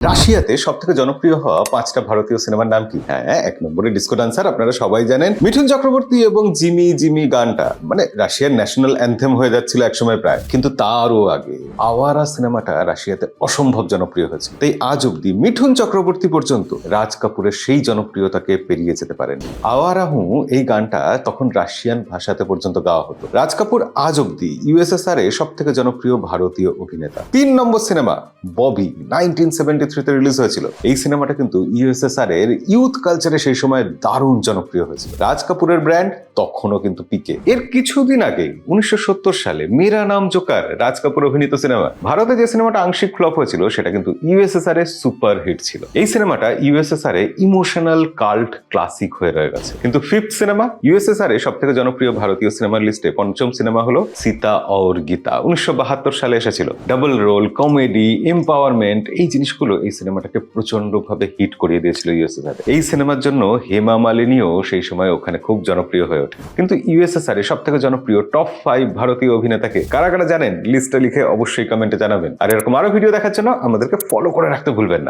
রাশিয়াতে সব থেকে জনপ্রিয় হওয়া 5টা ভারতীয় সিনেমার নাম কি? হ্যাঁ, 1 নম্বরে ডিসকো ডান্সার, আপনারা সবাই জানেন। মিঠুন চক্রবর্তী এবং জিমি জিমি গানটা মানে রাশিয়ার ন্যাশনাল অ্যানথেম হয়ে যাচ্ছিল একসময় প্রায়। কিন্তু তারও আগে আওয়ারা সিনেমাটা রাশিয়াতে অসম্ভব জনপ্রিয় হয়েছে। তাই আজ অব্দি মিঠুন চক্রবর্তী পর্যন্ত রাজ কাপুরের সেই জনপ্রিয়তাকে পেরিয়ে যেতে পারেনি। আওয়ারা হু এই গানটা তখন রাশিয়ান ভাষাতে পর্যন্ত গাওয়া হতো। রাজ কাপুর আজ অব্দি ইউএসএসআর এ সব থেকে জনপ্রিয় ভারতীয় অভিনেতা। 3 নম্বর সিনেমা ববি 1973 তে রিলিজ হয়েছিল। এই সিনেমাটা কিন্তু ইউএসএসআর এর ইউথ কালচারে সেই সময় দারুণ জনপ্রিয় হয়েছিল। রাজ কাপুরের ব্র্যান্ড তখনও কিন্তু পিকে। এর কিছুদিন আগে 1970 সালে মেরা নাম জোকার রাজ কাপুর অভিনীত সিনেমা। ভারতে যে সিনেমাটা আংশিক ফ্লপ হয়েছিল সেটা কিন্তু ইউএসএসআর এর সুপার হিট ছিল। এই সিনেমাটা ইউএসএসআর এ ইমোশনাল কাল্ট ক্লাসিক হয়ে রয়ে গেছে। কিন্তু ফিফথ সিনেমা ইউএসএসআর এ সব থেকে জনপ্রিয় ভারতীয় সিনেমার লিস্টে পঞ্চম সিনেমা হলো সীতা और গীতা। 1972 সালে এসেছিল। ডাবল রোল, কমেডি, এম্পাওয়ারমেন্ট এই জিনিসগুলো এই সিনেমাটাকে প্রচন্ড ভাবে হিট করিয়ে দিয়েছিল ইউএসএসআর। এই সিনেমার জন্য হেমা মালিনীও সেই সময় ওখানে খুব জনপ্রিয় হয়ে ওঠে। কিন্তু ইউএসএসআর এ সব থেকে জনপ্রিয় টপ 5 ভারতীয় অভিনেতাকে কারা কারা জানেন? লিস্টটা লিখে অবশ্যই কমেন্টে জানাবেন। আর এরকম আরো ভিডিও দেখার জন্য আমাদেরকে ফলো করে রাখতে ভুলবেন না।